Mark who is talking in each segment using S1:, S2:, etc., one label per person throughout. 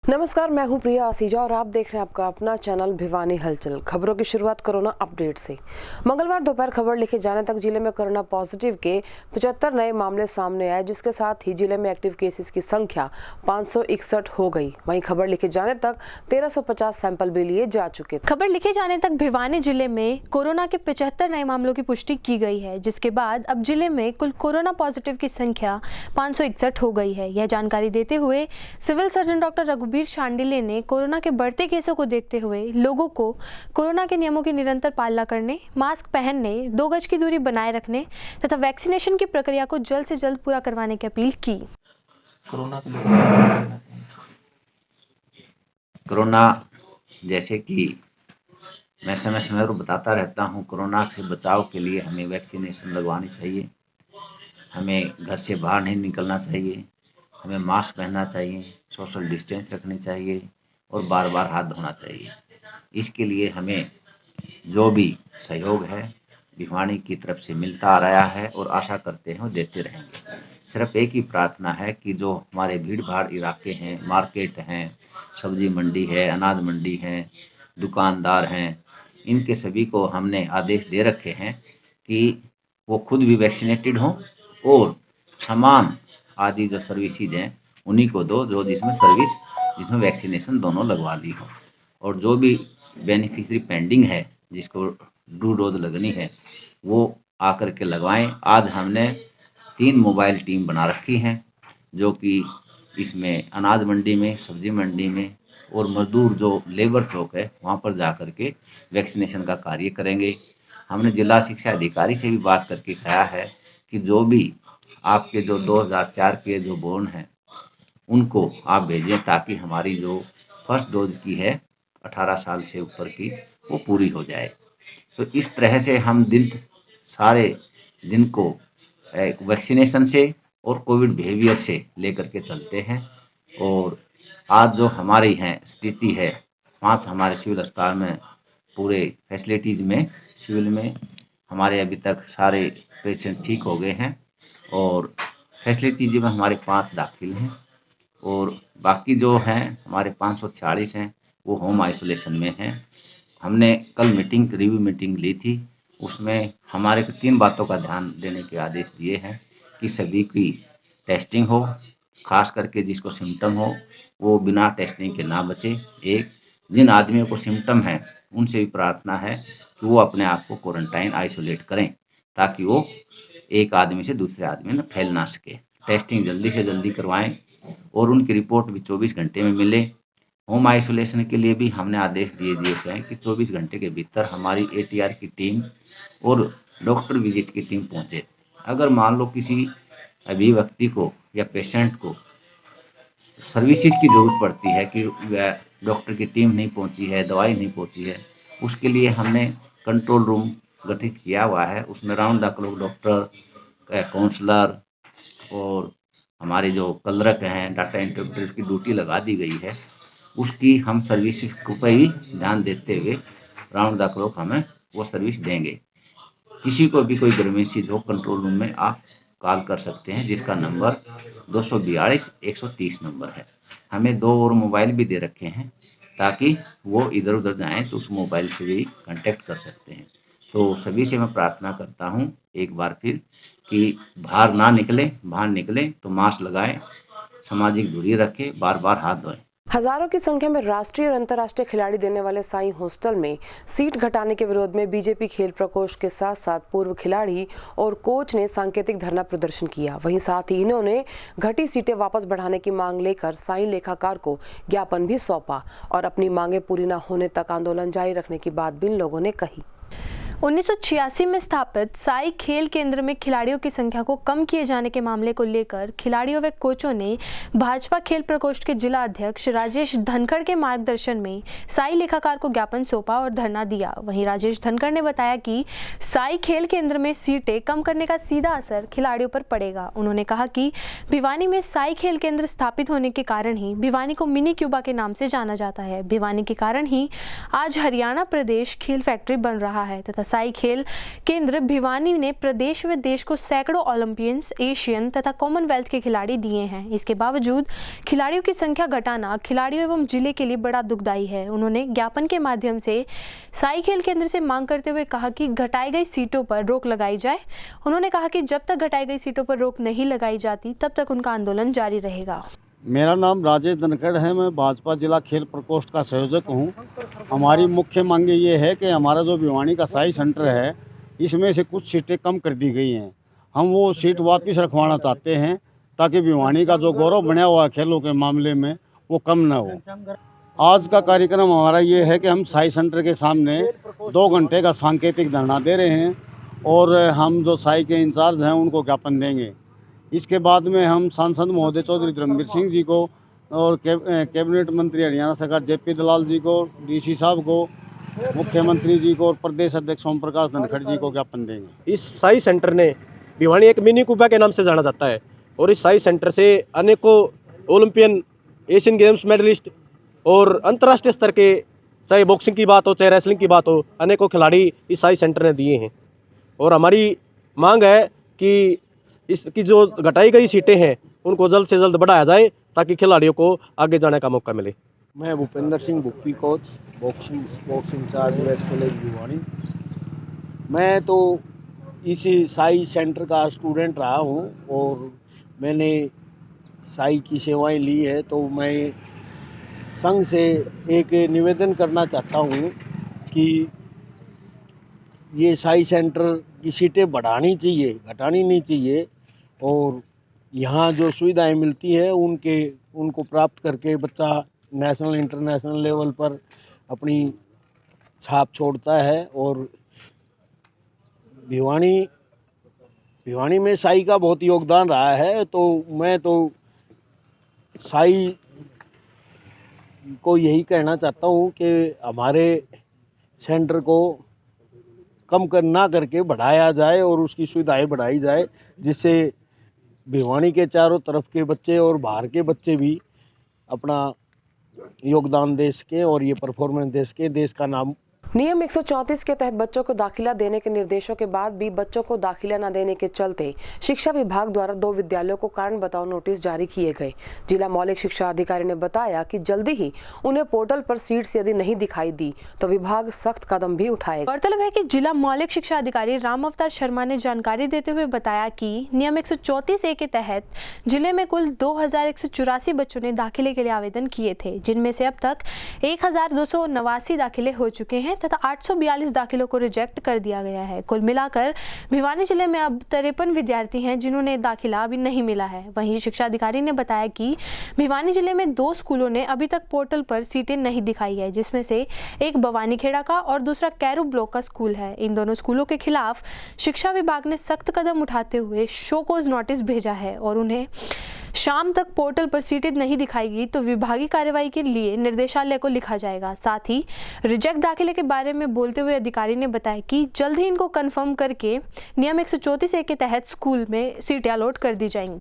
S1: नमस्कार, मैं हूं प्रिया आसीजा और आप देख रहे हैं आपका अपना चैनल भिवानी हलचल। खबरों की शुरुआत कोरोना अपडेट से। मंगलवार दोपहर खबर लिखे जाने तक जिले में कोरोना पॉजिटिव के 75 नए मामले सामने आए, जिसके साथ ही जिले में एक्टिव केसेस की संख्या 561 हो गई। वहीं खबर लिखे जाने तक 1350 सैंपल भी लिए जा चुके थे।
S2: खबर लिखे जाने तक भिवानी जिले में कोरोना के 75 नए मामलों की पुष्टि की गई है, जिसके बाद अब जिले में कुल कोरोना पॉजिटिव की संख्या 561 हो गई है। यह जानकारी देते हुए civil surgeon doctor Raghubir Shandilya ने कोरोना के बढ़ते केसों को देखते हुए लोगों को कोरोना के नियमों की निरंतर पालना करने, मास्क पहनने, 2 गज की दूरी बनाए रखने तथा वैक्सीनेशन की प्रक्रिया को जल्द से जल्द पूरा करवाने की अपील की।
S3: कोरोना जैसे कि मैं समय समय पर बताता रहता हूँ, कोरोना से बचाव के लिए हमें वैक्सीनेशन लगवानी चाहिए। हमें घर से बाहर नहीं निकलना चाहिए, हमें मास्क पहनना चाहिए, सोशल डिस्टेंस रखनी चाहिए और बार बार हाथ धोना चाहिए। इसके लिए हमें जो भी सहयोग है भिवानी की तरफ से मिलता आ रहा है और आशा करते हैं वो देते रहेंगे। सिर्फ एक ही प्रार्थना है कि जो हमारे भीड़ भाड़ इलाके हैं, मार्केट हैं, सब्जी मंडी है, अनाज मंडी है, दुकानदार हैं, इनके सभी को हमने आदेश दे रखे हैं कि वो खुद भी वैक्सीनेटेड हों और सामान आदि जो सर्विसेज हैं उन्हीं को दो, जो जिसमें वैक्सीनेशन दोनों लगवा ली हो। और जो भी बेनिफिशियरी पेंडिंग है, जिसको 2 डोज लगनी है, वो आकर के लगवाएं। आज हमने 3 मोबाइल टीम बना रखी हैं, जो कि इसमें अनाज मंडी में, सब्जी मंडी में और मजदूर जो लेबर चौक है वहाँ पर जा कर के वैक्सीनेशन का कार्य करेंगे। हमने जिला शिक्षा अधिकारी से भी बात करके कहा है कि जो भी आपके जो 2004 के जो बोर्न हैं उनको आप भेजें, ताकि हमारी जो फर्स्ट डोज की है 18 साल से ऊपर की वो पूरी हो जाए। तो इस तरह से हम सारे दिन को वैक्सीनेशन से और कोविड बिहेवियर से लेकर के चलते हैं। और आज जो हमारी स्थिति है, 5 हमारे सिविल अस्पताल में पूरे फैसिलिटीज़ में सिविल में हमारे अभी तक सारे पेशेंट ठीक हो गए हैं और फैसिलिटीज में हमारे 5 दाखिल हैं और बाकी जो हैं हमारे 546 हैं वो होम आइसोलेशन में हैं। हमने कल रिव्यू मीटिंग ली थी, उसमें हमारे को 3 बातों का ध्यान देने के आदेश दिए हैं कि सभी की टेस्टिंग हो, खास करके जिसको सिम्टम हो वो बिना टेस्टिंग के ना बचे। एक, जिन आदमियों को सिम्टम है उनसे भी प्रार्थना है कि वो अपने आप को क्वारंटाइन आइसोलेट करें, ताकि वो एक आदमी से दूसरे आदमी में फैल ना सके। टेस्टिंग जल्दी से जल्दी करवाएं और उनकी रिपोर्ट भी 24 घंटे में मिले। होम आइसोलेशन के लिए भी हमने आदेश दिए हैं कि 24 घंटे के भीतर हमारी ATR की टीम और डॉक्टर विजिट की टीम पहुंचे। अगर मान लो किसी अभी व्यक्ति को या पेशेंट को सर्विसेज की ज़रूरत पड़ती है कि डॉक्टर की टीम नहीं पहुंची है, दवाई नहीं पहुंची है, उसके लिए हमने कंट्रोल रूम गठित किया हुआ है। उसमें round the clock doctor, counsellor और हमारे जो क्लर्क हैं, डाटा इंटरप्रेटर, उसकी ड्यूटी लगा दी गई है। उसकी हम सर्विस पर भी ध्यान देते हुए राउंड द क्लॉक हमें वो सर्विस देंगे। किसी को भी कोई इमरजेंसी हो, कंट्रोल रूम में आप कॉल कर सकते हैं, जिसका नंबर 242 130 नंबर है। हमें 2 और मोबाइल भी दे रखे हैं, ताकि वो इधर उधर जाएं तो उस मोबाइल से भी कांटेक्ट कर सकते हैं। तो सभी से मैं प्रार्थना करता हूं एक बार फिर कि बाहर ना निकलें, बाहर निकलें तो मास्क लगाएं, सामाजिक दूरी रखें, बार बार हाथ धोएं।
S1: हजारों की संख्या में राष्ट्रीय और अंतर्राष्ट्रीय खिलाड़ी देने वाले साईं हॉस्टल में सीट घटाने के विरोध में बीजेपी खेल प्रकोष्ठ के साथ साथ पूर्व खिलाड़ी और कोच ने सांकेतिक धरना प्रदर्शन किया। वहीं साथ ही इन्होंने घटी सीटें वापस बढ़ाने की मांग लेकर साईं लेखाकार को ज्ञापन भी सौंपा और अपनी मांगे पूरी न होने तक आंदोलन जारी रखने की बात भी इन लोगों ने कही।
S2: 1986 में स्थापित साई खेल केंद्र में खिलाड़ियों की संख्या को कम किए जाने के मामले को लेकर खिलाड़ियों व कोचों ने भाजपा खेल प्रकोष्ठ के जिला अध्यक्ष राजेश धनखड़ के मार्गदर्शन में साई लेखाकार को ज्ञापन सौंपा और धरना दिया। वहीं राजेश धनखड़ ने बताया कि साई खेल केंद्र में सीटें कम करने का सीधा असर खिलाड़ियों पर पड़ेगा। उन्होंने कहा कि भिवानी में साई खेल केंद्र स्थापित होने के कारण ही भिवानी को मिनी क्यूबा के नाम से जाना जाता है। भिवानी के कारण ही आज हरियाणा प्रदेश खेल फैक्ट्री बन रहा है तथा साई खेल केंद्र भिवानी ने प्रदेश व देश को सैकड़ों ओलंपियंस, एशियन तथा कॉमनवेल्थ के खिलाड़ी दिए हैं। इसके बावजूद खिलाड़ियों की संख्या घटाना खिलाड़ियों एवं जिले के लिए बड़ा दुखदायी है। उन्होंने ज्ञापन के माध्यम से साई खेल केंद्र से मांग करते हुए कहा कि घटाई गई सीटों पर रोक लगाई जाए। उन्होंने कहा कि जब तक घटाई गई सीटों पर रोक नहीं लगाई जाती तब तक उनका आंदोलन जारी रहेगा।
S4: मेरा नाम राजेश धनखड़ है। मैं भाजपा जिला खेल प्रकोष्ठ का संयोजक हूं। हमारी मुख्य मांग ये है कि हमारा जो भिवानी का साई सेंटर है, इसमें से कुछ सीटें कम कर दी गई हैं। हम वो सीट वापस रखवाना चाहते हैं ताकि भिवानी का जो गौरव बना हुआ है खेलों के मामले में वो कम ना हो। आज का कार्यक्रम हमारा ये है कि हम साई सेंटर के सामने 2 घंटे का सांकेतिक धरना दे रहे हैं और हम जो साई के इंचार्ज हैं उनको ज्ञापन देंगे। इसके बाद में हम सांसद महोदय चौधरी धर्मवीर सिंह जी को और कैबिनेट मंत्री हरियाणा सरकार JP दलाल जी को, DC साहब को, मुख्यमंत्री जी को और प्रदेश अध्यक्ष ओम प्रकाश धनखड़ जी को ज्ञापन देंगे।
S5: इस साई सेंटर ने भिवानी एक मिनी कुबा के नाम से जाना जाता है और इस साई सेंटर से अनेकों ओलंपियन, एशियन गेम्स मेडलिस्ट और अंतर्राष्ट्रीय स्तर के, चाहे बॉक्सिंग की बात हो चाहे रेसलिंग की बात हो, अनेकों खिलाड़ी इस साई सेंटर ने दिए हैं। और हमारी मांग है कि इसकी जो घटाई गई सीटें हैं उनको जल्द से जल्द बढ़ाया जाए ताकि खिलाड़ियों को आगे जाने का मौका मिले।
S6: मैं Bhupendra Singh Bhuppi coach, boxing sports in charge west college Bhiwani. मैं तो इसी साई सेंटर का स्टूडेंट रहा हूं और मैंने साई की सेवाएं ली है, तो मैं संघ से एक निवेदन करना चाहता हूं कि ये साई सेंटर की सीटें बढ़ानी चाहिए, घटानी नहीं चाहिए। और यहाँ जो सुविधाएं मिलती है उनको प्राप्त करके बच्चा नेशनल इंटरनेशनल लेवल पर अपनी छाप छोड़ता है। और भिवानी में साई का बहुत योगदान रहा है, तो मैं तो साई को यही कहना चाहता हूँ कि हमारे सेंटर को कम ना करके बढ़ाया जाए और उसकी सुविधाएं बढ़ाई जाए, जिससे भिवानी के चारों तरफ के बच्चे और बाहर के बच्चे भी अपना योगदान दे सकें और ये परफॉर्मेंस दे सकें, देश का नाम।
S1: नियम 134 के तहत बच्चों को दाखिला देने के निर्देशों के बाद भी बच्चों को दाखिला न देने के चलते शिक्षा विभाग द्वारा 2 विद्यालयों को कारण बताओ नोटिस जारी किए गए। जिला मौलिक शिक्षा अधिकारी ने बताया कि जल्दी ही उन्हें पोर्टल पर सीट्स यदि नहीं दिखाई दी तो विभाग सख्त कदम भी उठाएगा।
S2: गौरतलब है कि जिला मौलिक शिक्षा अधिकारी राम अवतार शर्मा ने जानकारी देते हुए बताया कि नियम 134A के तहत जिले में कुल 2184 बच्चों ने दाखिले के लिए आवेदन किए थे, जिनमें से अब तक 1289 दाखिले हो चुके हैं तथा 842 दाखिलों को रिजेक्ट कर दिया गया है। कुल मिलाकर भिवानी जिले में अब 53 विद्यार्थी हैं जिन्होंने दाखिला अभी नहीं मिला है। वहीं शिक्षा अधिकारी ने बताया कि भिवानी जिले में 2 स्कूलों ने अभी तक पोर्टल पर सीटें नहीं दिखाई है, जिसमें से एक भवानीखेड़ा का और दूसरा कैरू ब्लॉक का स्कूल है। इन दोनों स्कूलों के खिलाफ शिक्षा विभाग ने सख्त कदम उठाते हुए शो कॉज नोटिस भेजा है और उन्हें शाम तक पोर्टल पर सीटें नहीं दिखाएगी तो विभागीय कार्रवाई के लिए निर्देशालय को लिखा जाएगा। साथ ही रिजेक्ट दाखिले के बारे में बोलते हुए अधिकारी ने बताया कि जल्द ही इनको कंफर्म करके नियम 134A के तहत स्कूल में सीटें अलॉट कर दी जाएंगी।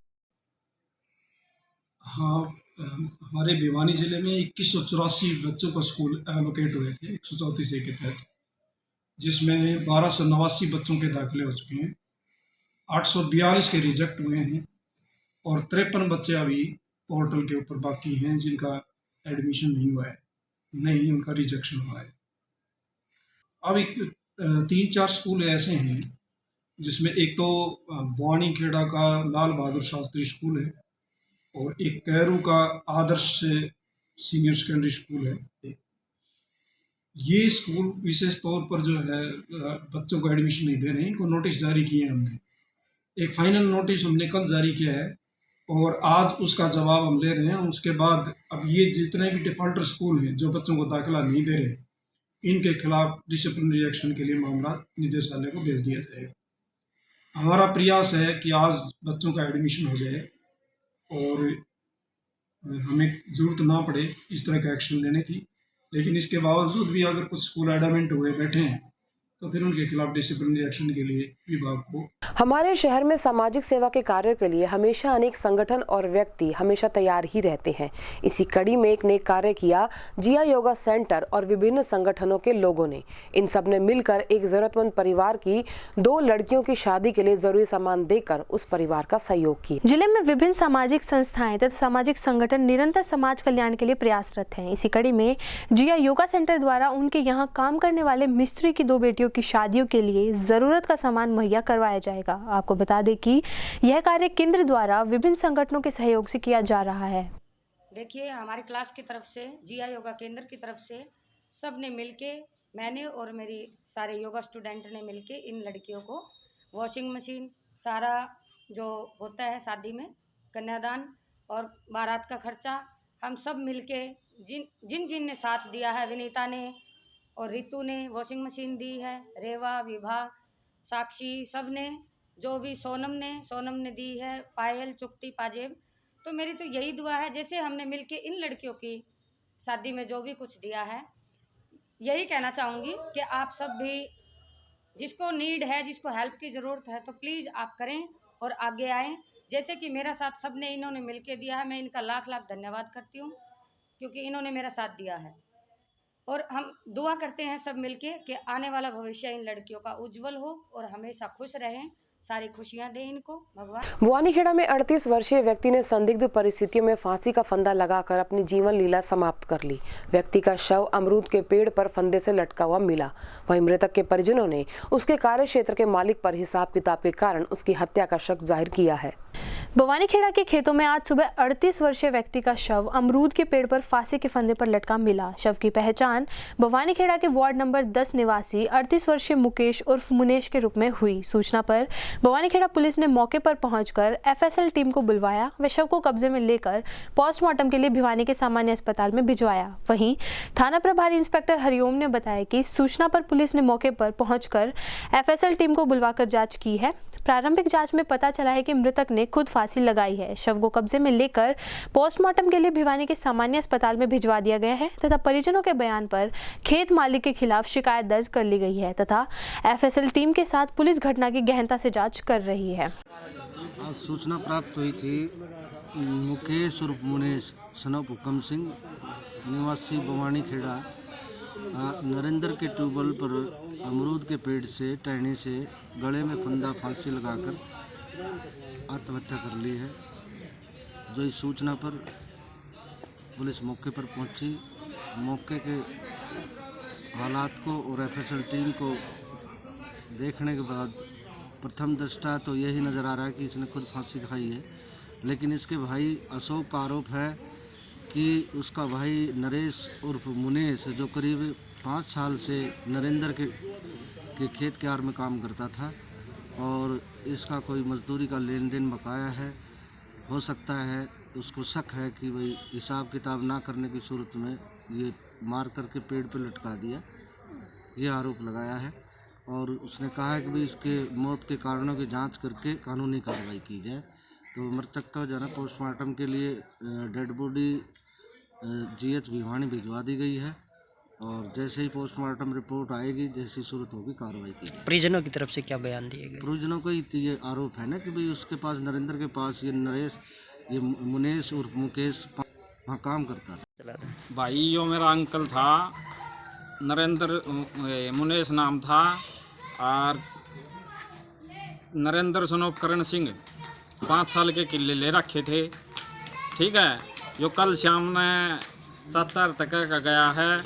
S7: हाँ, हमारे भिवानी जिले में 2184 बच्चों को स्कूल एलोकेट हुए थे 134A के तहत, जिसमें 1289 बच्चों के दाखिले हो चुके हैं, 842 के रिजेक्ट हुए हैं और 53 बच्चे अभी पोर्टल के ऊपर बाकी हैं जिनका एडमिशन नहीं हुआ है, नहीं उनका रिजेक्शन हुआ है। अब 3-4 स्कूल ऐसे हैं जिसमें एक तो भवानीखेड़ा का लाल बहादुर शास्त्री स्कूल है और एक कैरू का आदर्श सीनियर सेकेंडरी स्कूल है। ये स्कूल विशेष तौर पर जो है बच्चों को एडमिशन नहीं दे रहे हैं, इनको नोटिस जारी किए हैं हमने। एक फाइनल नोटिस हमने कल जारी किया है और आज उसका जवाब हम ले रहे हैं। उसके बाद अब ये जितने भी डिफॉल्टर स्कूल हैं जो बच्चों को दाखिला नहीं दे रहे, इनके खिलाफ डिसिप्लिनरी एक्शन के लिए मामला निदेशालय को भेज दिया जाएगा। हमारा प्रयास है कि आज बच्चों का एडमिशन हो जाए और हमें ज़रूरत ना पड़े इस तरह का एक्शन लेने की, लेकिन इसके बावजूद भी अगर कुछ स्कूल एडमेंट हुए बैठे हैं तो फिर उनके खिलाफ डिसिप्लिनरी एक्शन के लिए विभाग को
S1: हमारे शहर में सामाजिक सेवा के कार्यों के लिए हमेशा अनेक संगठन और व्यक्ति हमेशा तैयार ही रहते हैं। इसी कड़ी में एक नेक कार्य किया जिया योगा सेंटर और विभिन्न संगठनों के लोगों ने। इन सब ने मिलकर एक जरूरतमंद परिवार की 2 लड़कियों की शादी के लिए जरूरी सामान देकर उस परिवार का सहयोग किया।
S2: जिले में विभिन्न सामाजिक संस्थाएं तथा सामाजिक संगठन निरंतर समाज कल्याण के लिए प्रयासरत हैं। इसी कड़ी में जिया योगा सेंटर द्वारा उनके यहाँ काम करने वाले मिस्त्री की 2 बेटियों की शादियों के लिए जरूरत का सामान मुहैया करवाया जाएगा। आपको बता दें कि यह कार्य केंद्र द्वारा विभिन्न संगठनों के सहयोग से किया जा रहा है।
S8: देखिए, हमारी क्लास की तरफ से, जिया योगा केंद्र की तरफ से सब ने मिलके, मैंने और मेरी सारे योगा स्टूडेंट ने मिलके इन लड़कियों को वॉशिंग मशीन, सारा जो होता है शादी में, कन्यादान और बारात का खर्चा, हम सब मिलके जिन ने साथ दिया है, विनीता ने और रितु ने वॉशिंग मशीन दी है, रेवा, विभा, साक्षी, सब ने, जो भी सोनम ने दी है, पायल, चुक्ति, पाजेब। तो मेरी तो यही दुआ है, जैसे हमने मिलके इन लड़कियों की शादी में जो भी कुछ दिया है, यही कहना चाहूँगी कि आप सब भी, जिसको नीड है, जिसको हेल्प की ज़रूरत है, तो प्लीज़ आप करें और आगे आएँ। जैसे कि मेरा साथ सब ने इन्होंने मिलके दिया है, मैं इनका लाख लाख धन्यवाद करती हूँ, क्योंकि इन्होंने मेरा साथ दिया है। और हम दुआ करते हैं सब मिलके कि आने वाला भविष्य इन लड़कियों का उज्जवल हो और हमेशा खुश रहें, सारी खुशियां दे इनको भगवान।
S1: बुआनीखेड़ा में 38 वर्षीय व्यक्ति ने संदिग्ध परिस्थितियों में फांसी का फंदा लगाकर अपनी जीवन लीला समाप्त कर ली। व्यक्ति का शव अमरूद के पेड़ पर फंदे से लटका हुआ मिला। वहीं मृतक के परिजनों ने उसके कार्य क्षेत्र के मालिक पर हिसाब किताब के कारण उसकी हत्या का शक जाहिर किया है।
S2: बवानीखेड़ा के खेतों में आज सुबह 38 वर्षीय व्यक्ति का शव अमरूद के पेड़ पर फांसी के फंदे पर लटका मिला। शव की पहचान बवानीखेड़ा के वार्ड नंबर 10 निवासी 38 वर्षीय मुकेश उर्फ मुनेश के रूप में हुई। सूचना पर बवानीखेड़ा पुलिस ने मौके पर पहुंचकर एफएसएल टीम को बुलवाया व शव को कब्जे में लेकर पोस्टमार्टम के लिए भिवानी के सामान्य अस्पताल में भिजवाया। वहीं थाना प्रभारी इंस्पेक्टर हरिओम ने बताया कि सूचना पर पुलिस ने मौके पर पहुंचकर एफएसएल टीम को बुलवाकर जांच की है। प्रारंभिक जांच में पता चला है कि मृतक ने खुद फांसी लगाई है। शव को कब्जे में लेकर पोस्टमार्टम के लिए भिवानी के सामान्य अस्पताल में भिजवा दिया गया है तथा परिजनों के बयान पर खेत मालिक के खिलाफ शिकायत दर्ज कर ली गई है तथा एफएसएल टीम के साथ पुलिस घटना की गहनता से जांच कर रही है।
S6: आज सूचना प्राप्त हुई थी, मुकेश उर्फ मुनेश सनफ हुकम सिंह निवासी बवानीखेड़ा नरेंद्र के ट्यूबवेल पर अमरूद के पेड़ से टहनी से गले में फंदा फांसी लगाकर आत्महत्या कर ली है। जो इस सूचना पर पुलिस मौके पर पहुंची, मौके के हालात को और एफएसएल टीम को देखने के बाद प्रथम दृष्टा तो यही नज़र आ रहा है कि इसने खुद फांसी खाई है, लेकिन इसके भाई अशोक का आरोप है कि उसका भाई नरेश उर्फ मुनेश जो करीब 5 साल से नरेंद्र के खेत के आड़ में काम करता था और इसका कोई मजदूरी का लेन देन बकाया है। हो सकता है उसको शक है कि भाई हिसाब किताब ना करने की सूरत में ये मार करके पेड़ पे लटका दिया, ये आरोप लगाया है। और उसने कहा है कि भाई इसके मौत के कारणों की जांच करके कानूनी कार्रवाई की जाए। तो मृतक का जो है पोस्टमार्टम के लिए डेड बॉडी जीएच भिवानी भिजवा दी गई है और जैसे ही पोस्टमार्टम रिपोर्ट आएगी, जैसी सूरत होगी कार्रवाई की जाएगी।
S9: परिजनों की तरफ से क्या बयान दिए गए?
S6: परिजनों का ये आरोप है ना कि भाई उसके पास, नरेंद्र के पास ये मुनेश उर्फ मुकेश वहाँ काम करता था।
S10: भाई यो मेरा अंकल था, नरेंद्र मुनेश नाम था और नरेंद्र सनोप करण सिंह 5 साल के किले ले रखे थे। ठीक है, जो कल शाम ने 7 तक का गया है।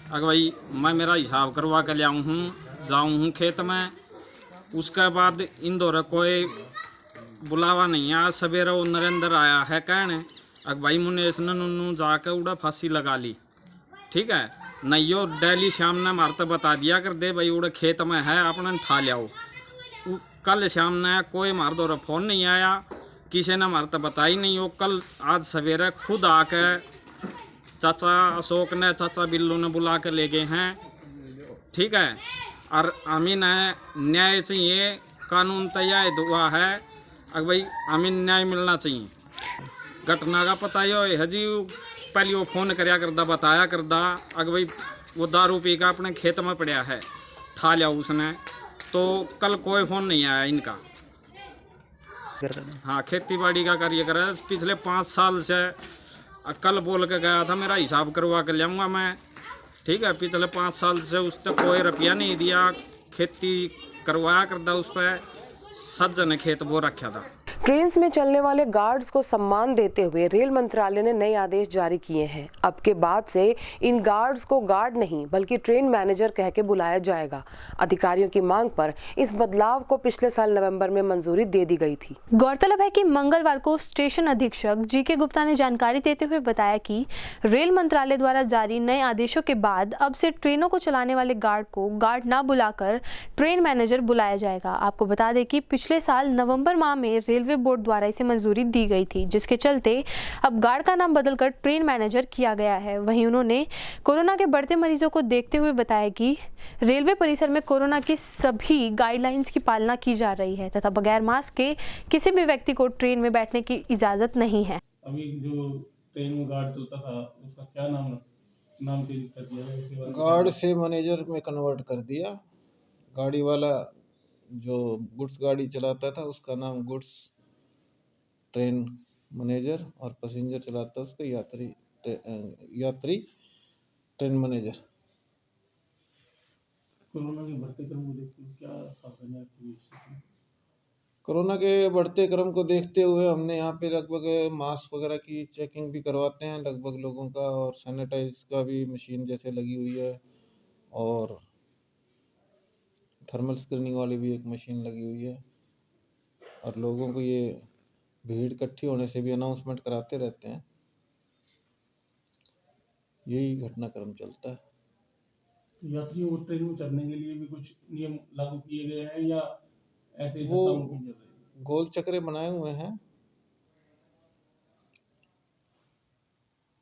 S10: अगर भाई मैं मेरा हिसाब करवा के लिया हूँ, जाऊँ हूँ खेत में, उसके बाद इन दोनों कोई बुलावा नहीं आया। सवेरे वो नरेंद्र आया है कहने अगर भाई मुनेश ने नन्नू जाकर उड़ा फांसी लगा ली। ठीक है, नहीं यो डेली शाम ने मारते बता दिया कर दे भाई उड़े खेत में है, अपने ठा लियाओ। कल शाम ने कोई मार दो फ़ोन नहीं आया, किसी ने मारते बताई नहीं। वो कल आज सवेरे खुद आके चाचा अशोक ने, चाचा बिल्लू ने बुला के ले गए हैं। ठीक है, और हमें न्याय चाहिए, कानून तैयार दुआ है। अगर भाई हमें न्याय मिलना चाहिए। घटना का पता ही है जी, पहले वो फ़ोन कराया करदा, बताया करदा अगर भाई वो दारू पी का अपने खेत में पड़ा है, ठा लिया उसने। तो कल कोई फ़ोन नहीं आया इनका,
S9: करते थे।
S10: हाँ, खेती बाड़ी का कार्य कर रहा है पिछले 5 साल से। कल बोल के गया था मेरा हिसाब करवा के लाऊंगा मैं, ठीक है। पिछले 5 साल से उस तक कोई रुपया नहीं दिया, खेती करवाया करता, उस पर सज्जन खेत बो रखा था।
S1: ट्रेन में चलने वाले गार्ड्स को सम्मान देते हुए रेल मंत्रालय ने नए आदेश जारी किए हैं। अब के बाद से इन गार्ड्स को गार्ड नहीं बल्कि ट्रेन मैनेजर कह के बुलाया जाएगा। अधिकारियों की मांग पर इस बदलाव को पिछले साल नवंबर में मंजूरी दे दी गई थी।
S2: गौरतलब है कि मंगलवार को स्टेशन अधीक्षक जीके गुप्ता ने जानकारी देते हुए बताया कि रेल मंत्रालय द्वारा जारी नए आदेशों के बाद अब से ट्रेनों को चलाने वाले गार्ड को गार्ड न बुलाकर ट्रेन मैनेजर बुलाया जाएगा। आपको बता दें कि पिछले साल नवंबर माह में रेलवे बोर्ड द्वारा इसे मंजूरी दी गई थी, जिसके चलते अब गार्ड का नाम बदलकर ट्रेन मैनेजर किया गया है। वहीं उन्होंने कोरोना के बढ़ते मरीजों को देखते हुए बताया कि रेलवे परिसर में कोरोना की सभी गाइडलाइंस की पालना की जा रही है तथा बगैर मास्क के किसी भी व्यक्ति को ट्रेन में बैठने की इजाजत नहीं है।
S11: अभी जो ट्रेन में गार्ड चलता था उसका क्या नाम चेंज कर दिया है? इसके बारे में
S12: गार्ड से मैनेजर में कन्वर्ट कर दिया। गाड़ी वाला जो गुड्स गाड़ी चलाता था उसका नाम गुड्स ट्रेन मैनेजर और पैसेंजर चलाता उसको यात्री ट्रेन मैनेजर।
S11: कोरोना के बढ़ते क्रम को देखते हुए क्या सावधानियां रखी है?
S12: कोरोना के बढ़ते क्रम को देखते हुए हमने यहाँ पे लगभग मास्क वगैरह की चेकिंग भी करवाते हैं लगभग लोगों का, और सैनिटाइज का भी मशीन जैसे लगी हुई है, और थर्मल स्क्रीनिंग वाली भी एक मशीन लगी हुई है। और लोगों को ये भीड़ इकट्ठी होने से भी अनाउंसमेंट कराते रहते हैं। यही घटनाक्रम चलता है।
S11: यात्रियों को ट्रेन में चढ़ने के लिए भी कुछ नियम लागू किए गए हैं या ऐसे ही
S12: वो
S11: खत्म हो जाए?
S12: गोल चक्रे बनाए हुए हैं,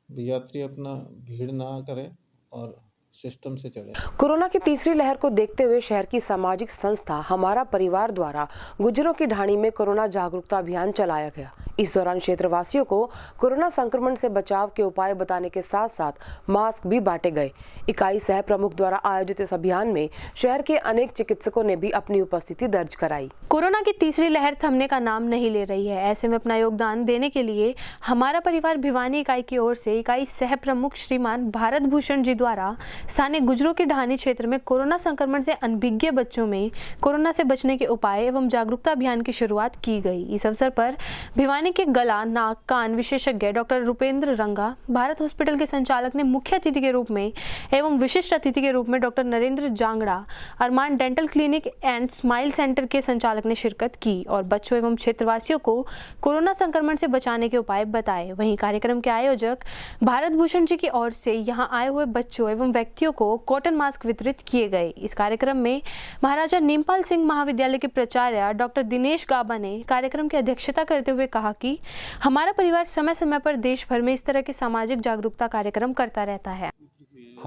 S12: यात्री अपना भीड़ ना करें और सिस्टम से चले।
S1: कोरोना की तीसरी लहर को देखते हुए शहर की सामाजिक संस्था हमारा परिवार द्वारा गुजरों की ढाणी में कोरोना जागरूकता अभियान चलाया गया। इस दौरान क्षेत्रवासियों को कोरोना संक्रमण से बचाव के उपाय बताने के साथ साथ मास्क भी बांटे गए। इकाई सह प्रमुख द्वारा आयोजित इस अभियान में शहर के अनेक चिकित्सकों ने भी अपनी उपस्थिति दर्ज कराई।
S2: कोरोना की तीसरी लहर थमने का नाम नहीं ले रही है। ऐसे में अपना योगदान देने के लिए हमारा परिवार भिवानी इकाई की ओर से इकाई सह प्रमुख श्रीमान भारत भूषण जी द्वारा स्थानीय गुजरों की ढाणी क्षेत्र में कोरोना संक्रमण से अनभिज्ञ बच्चों में कोरोना से बचने के उपाय एवं जागरूकता अभियान की शुरुआत की गई। इस अवसर पर भिवानी के गला नाक कान विशेषज्ञ डॉक्टर रुपेंद्र रंगा, भारत हॉस्पिटल के संचालक ने मुख्य अतिथि के रूप में एवं विशिष्ट अतिथि के रूप में doctor Narendra Jangra, Armaan dental clinic and smile centre के संचालक ने शिरकत की और बच्चों एवं क्षेत्रवासियों को कोरोना संक्रमण से बचाने के उपाय बताए। वहीं कार्यक्रम के आयोजक भारत भूषण जी की ओर से यहां आए हुए बच्चों एवं व्यक्तियों को कॉटन मास्क वितरित किए गए। इस कार्यक्रम में महाराजा नीमपाल सिंह महाविद्यालय के प्राचार्य डॉक्टर दिनेश गाबा ने कार्यक्रम की अध्यक्षता करते हुए कहा कि हमारा परिवार समय समय पर देश भर में इस तरह के सामाजिक जागरूकता कार्यक्रम करता रहता है।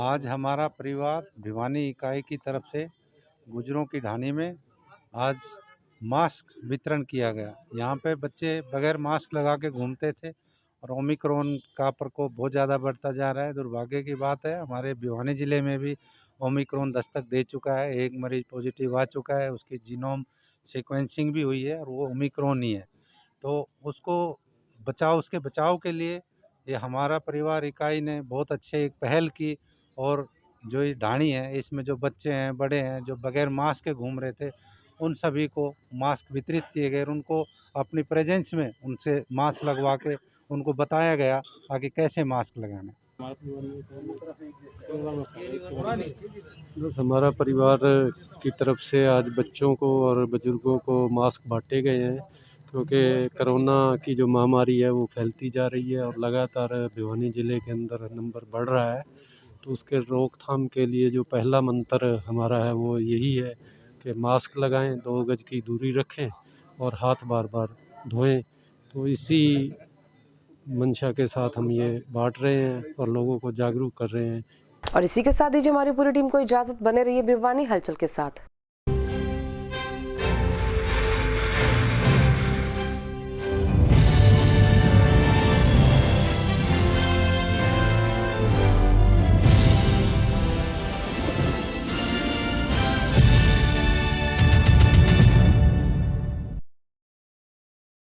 S13: आज हमारा परिवार भिवानी इकाई की तरफ से गुजरों की ढाणी में आज मास्क वितरण किया गया। यहाँ पे बच्चे बगैर मास्क लगा के घूमते थे और ओमिक्रॉन का प्रकोप बहुत ज़्यादा बढ़ता जा रहा है। दुर्भाग्य की बात है, हमारे भिवानी ज़िले में भी ओमिक्रॉन दस्तक दे चुका है। एक मरीज पॉजिटिव आ चुका है, उसकी जीनोम सीक्वेंसिंग भी हुई है और वो ओमिक्रॉन ही है। तो उसके बचाव के लिए ये हमारा परिवार इकाई ने बहुत अच्छे एक पहल की, और जो ये ढाणी है इसमें जो बच्चे हैं, बड़े हैं, जो बगैर मास्क के घूम रहे थे, उन सभी को मास्क वितरित किए गए और उनको अपनी प्रेजेंस में उनसे मास्क लगवा के उनको बताया गया आगे कैसे मास्क लगाना।
S14: बस हमारा परिवार की तरफ से आज बच्चों को और बुजुर्गों को मास्क बांटे गए हैं, क्योंकि कोरोना की जो महामारी है वो फैलती जा रही है और लगातार भिवानी ज़िले के अंदर नंबर बढ़ रहा है। तो उसके रोकथाम के लिए जो पहला मंत्र हमारा है वो यही है कि मास्क लगाएं, 2 गज की दूरी रखें और हाथ बार बार धोएं। तो इसी मंशा के साथ हम ये बांट रहे हैं और लोगों को जागरूक कर रहे हैं।
S1: और इसी के साथ दीजिए हमारी पूरी टीम को इजाजत। बने रहिए भिवानी हलचल के साथ।